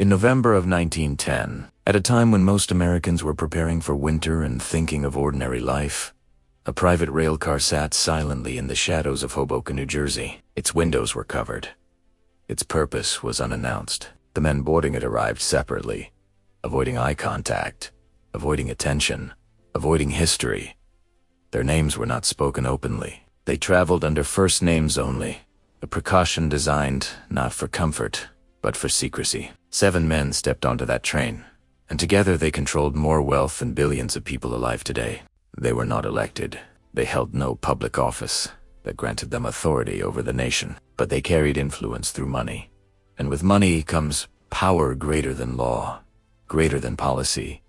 In November of 1910, at a time when most Americans were preparing for winter and thinking of ordinary life, a private railcar sat silently in the shadows of Hoboken, New Jersey. Its windows were covered. Its purpose was unannounced. The men boarding it arrived separately, avoiding eye contact, avoiding attention, avoiding history. Their names were not spoken openly. They traveled under first names only, a precaution designed not for comfort, but for secrecy. 7 men stepped onto that train, and together they controlled more wealth than billions of people alive today. They were not elected. They held no public office that granted them authority over the nation, but they carried influence through money. And with money comes power greater than law, greater than policy,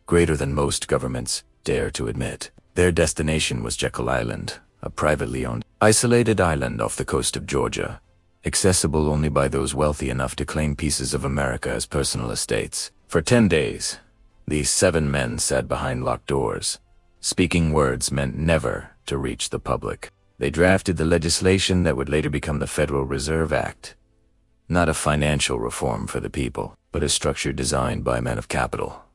greater than most governments dare to admit. Their destination was Jekyll Island, a privately owned, isolated island off the coast of Georgia, accessible only by those wealthy enough to claim pieces of America as personal estates. For 10 days, these 7 men sat behind locked doors, speaking words meant never to reach the public. They drafted the legislation that would later become the Federal Reserve Act, not a financial reform for the people, but a structure designed by men of capital,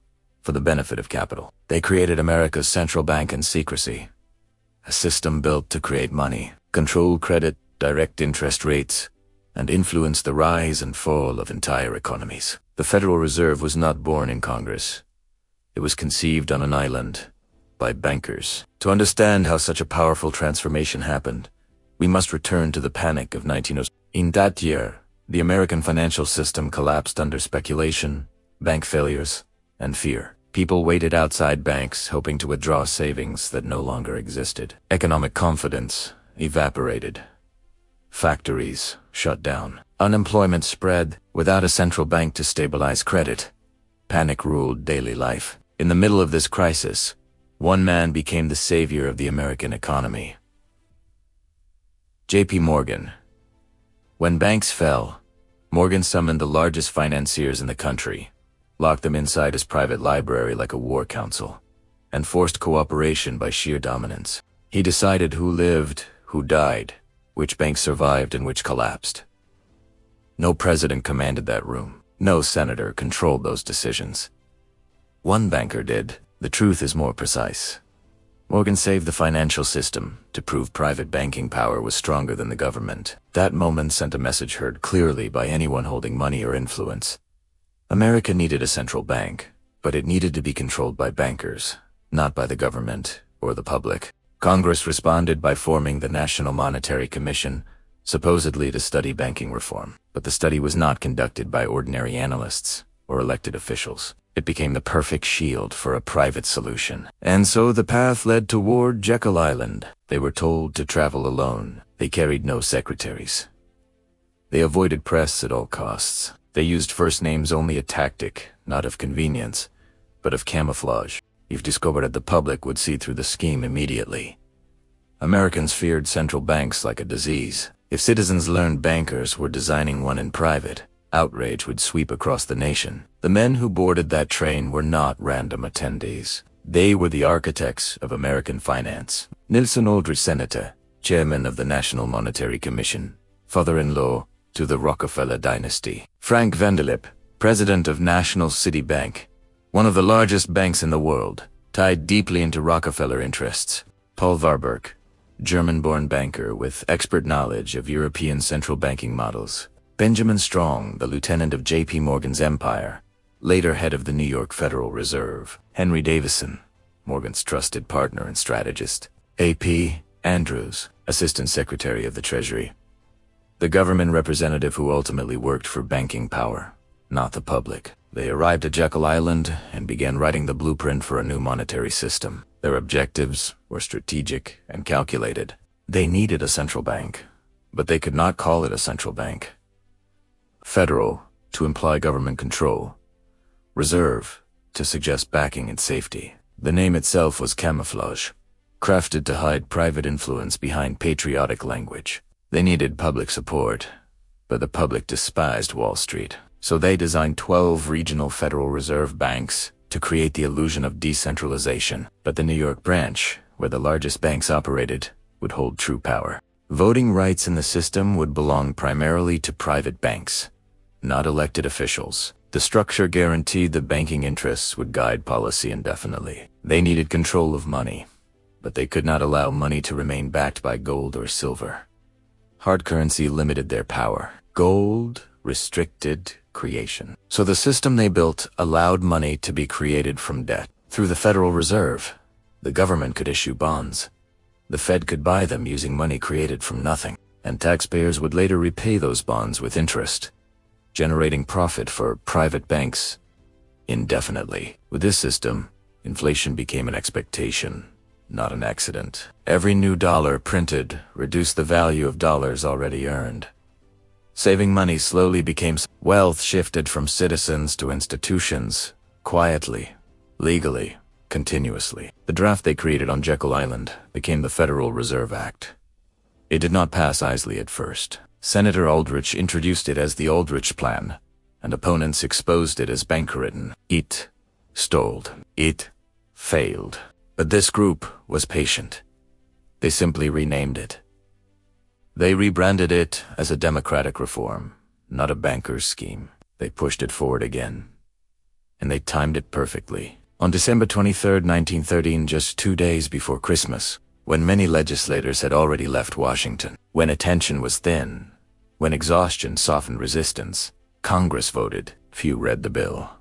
for the benefit of capital. They created America's central bank in secrecy, a system built to create money, control credit, direct interest rates, and influence the rise and fall of entire economies. The Federal Reserve was not born in Congress. It was conceived on an island by bankers. To understand how such a powerful transformation happened, we must return to the panic of 1906. In that year, the American financial system collapsed under speculation, bank failures, and fear. People waited outside banks, hoping to withdraw savings that no longer existed. Economic confidence evaporated. Factories shut down. Unemployment spread without a central bank to stabilize credit. Panic ruled daily life. In the middle of this crisis, one man became the savior of the American economy. J.P. Morgan. When banks fell, Morgan summoned the largest financiers in the country, locked them inside his private library like a war council, and forced cooperation by sheer dominance. He decided who lived, who died, which banks survived and which collapsed. No president commanded that room. No senator controlled those decisions. One banker did. The truth is more precise. Morgan saved the financial system to prove private banking power was stronger than the government. That moment sent a message heard clearly by anyone holding money or influence. America needed a central bank, but it needed to be controlled by bankers, not by the government or the public. Congress responded by forming the National Monetary Commission, supposedly to study banking reform. But the study was not conducted by ordinary analysts or elected officials. It became the perfect shield for a private solution. And so the path led toward Jekyll Island. They were told to travel alone. They carried no secretaries. They avoided press at all costs. They used first names only, a tactic, not of convenience, but of camouflage. If discovered, the public would see through the scheme immediately. Americans feared central banks like a disease. If citizens learned bankers were designing one in private, outrage would sweep across the nation. The men who boarded that train were not random attendees. They were the architects of American finance. Nelson Aldrich, Senator, chairman of the National Monetary Commission, father-in-law to the Rockefeller dynasty. Frank Vanderlip, president of National City Bank, one of the largest banks in the world, tied deeply into Rockefeller interests. Paul Warburg, German-born banker with expert knowledge of European central banking models. Benjamin Strong, the lieutenant of J.P. Morgan's empire, later head of the New York Federal Reserve. Henry Davison, Morgan's trusted partner and strategist. A.P. Andrews, assistant secretary of the Treasury, the government representative who ultimately worked for banking power, not the public. They arrived at Jekyll Island and began writing the blueprint for a new monetary system. Their objectives were strategic and calculated. They needed a central bank, but they could not call it a central bank. Federal, to imply government control. Reserve, to suggest backing and safety. The name itself was camouflage, crafted to hide private influence behind patriotic language. They needed public support, but the public despised Wall Street. So they designed 12 regional Federal Reserve banks to create the illusion of decentralization. But the New York branch, where the largest banks operated, would hold true power. Voting rights in the system would belong primarily to private banks, not elected officials. The structure guaranteed that banking interests would guide policy indefinitely. They needed control of money, but they could not allow money to remain backed by gold or silver. Hard currency limited their power. Gold restricted creation. So the system they built allowed money to be created from debt. Through the Federal Reserve, the government could issue bonds. The Fed could buy them using money created from nothing, and taxpayers would later repay those bonds with interest, generating profit for private banks indefinitely. With this system, inflation became an expectation, not an accident. Every new dollar printed reduced the value of dollars already earned. Saving money slowly became wealth shifted from citizens to institutions, quietly, legally, continuously. The draft they created on Jekyll Island became the Federal Reserve Act. It did not pass easily at first. Senator Aldrich introduced it as the Aldrich Plan, and opponents exposed it as bank-ridden. It stalled. It failed. But this group was patient. They simply renamed it. They rebranded it as a democratic reform, not a banker's scheme. They pushed it forward again, and they timed it perfectly. On December 23, 1913, just 2 days before Christmas, when many legislators had already left Washington, when attention was thin, when exhaustion softened resistance, Congress voted. Few read the bill.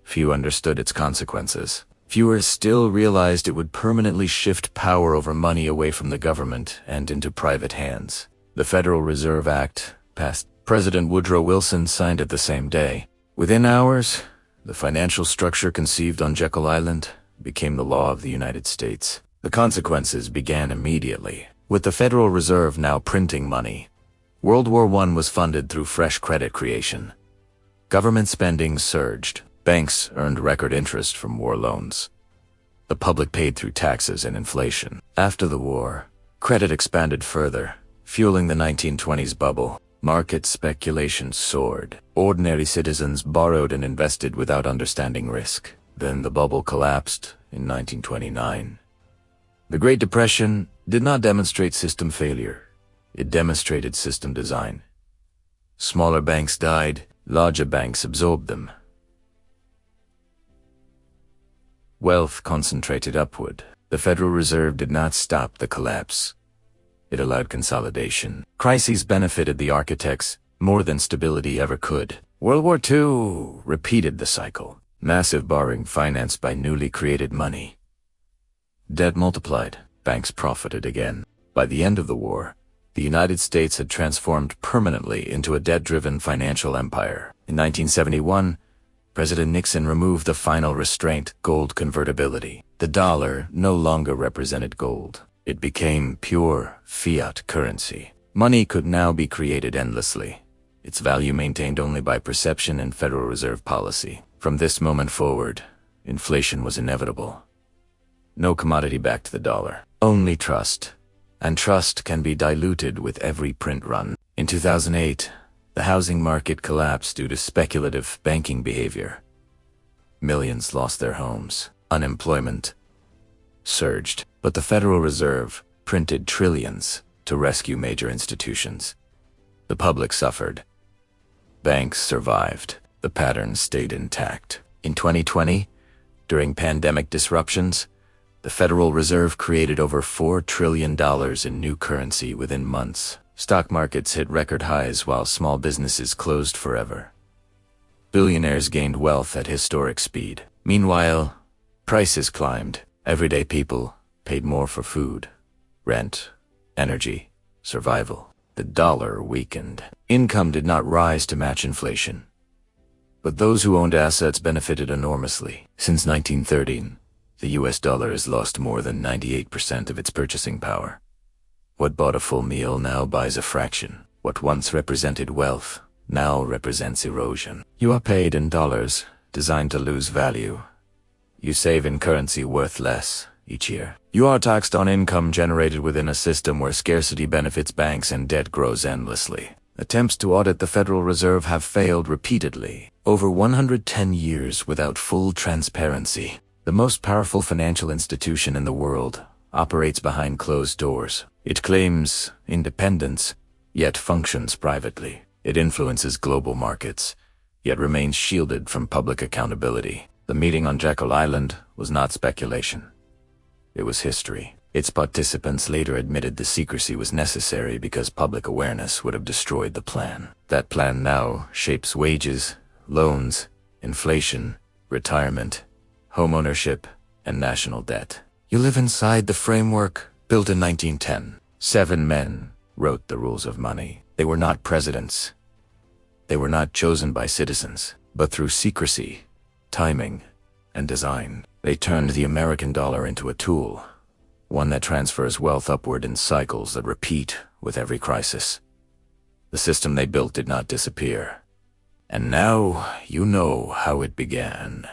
Few understood its consequences. Fewer still realized it would permanently shift power over money away from the government and into private hands. The Federal Reserve Act passed. President Woodrow Wilson signed it the same day. Within hours, the financial structure conceived on Jekyll Island became the law of the United States. The consequences began immediately. With the Federal Reserve now printing money, World War I was funded through fresh credit creation. Government spending surged. Banks earned record interest from war loans. The public paid through taxes and inflation. After the war, credit expanded further, fueling the 1920s bubble. Market speculation soared. Ordinary citizens borrowed and invested without understanding risk. Then the bubble collapsed in 1929. The Great Depression did not demonstrate system failure. It demonstrated system design. Smaller banks died, larger banks absorbed them. Wealth concentrated upward. The Federal Reserve did not stop the collapse. It allowed consolidation. Crises benefited the architects more than stability ever could. World War II repeated the cycle. Massive borrowing financed by newly created money. Debt multiplied. Banks profited again. By the end of the war, the United States had transformed permanently into a debt-driven financial empire. In 1971, President Nixon removed the final restraint, gold convertibility. The dollar no longer represented gold. It became pure fiat currency. Money could now be created endlessly, its value maintained only by perception and Federal Reserve policy. From this moment forward, inflation was inevitable. No commodity backed the dollar. Only trust. And trust can be diluted with every print run. In 2008, the housing market collapsed due to speculative banking behavior. Millions lost their homes. Unemployment surged. But the Federal Reserve printed trillions to rescue major institutions. The public suffered. Banks survived. The pattern stayed intact. In 2020, during pandemic disruptions, the Federal Reserve created over $4 trillion in new currency within months. Stock markets hit record highs while small businesses closed forever. Billionaires gained wealth at historic speed. Meanwhile, prices climbed. Everyday people paid more for food, rent, energy, survival. The dollar weakened. Income did not rise to match inflation. But those who owned assets benefited enormously. Since 1913, the US dollar has lost more than 98% of its purchasing power. What bought a full meal now buys a fraction. What once represented wealth now represents erosion. You are paid in dollars, designed to lose value. You save in currency worth less each year. You are taxed on income generated within a system where scarcity benefits banks and debt grows endlessly. Attempts to audit the Federal Reserve have failed repeatedly. Over 110 years without full transparency. The most powerful financial institution in the world operates behind closed doors. It claims independence, yet functions privately. It influences global markets, yet remains shielded from public accountability. The meeting on Jekyll Island was not speculation. It was history. Its participants later admitted the secrecy was necessary because public awareness would have destroyed the plan. That plan now shapes wages, loans, inflation, retirement, homeownership, and national debt. You live inside the framework built in 1910. 7 men wrote the rules of money. They were not presidents. They were not chosen by citizens, but through secrecy, timing, and design. They turned the American dollar into a tool, one that transfers wealth upward in cycles that repeat with every crisis. The system they built did not disappear. And now you know how it began.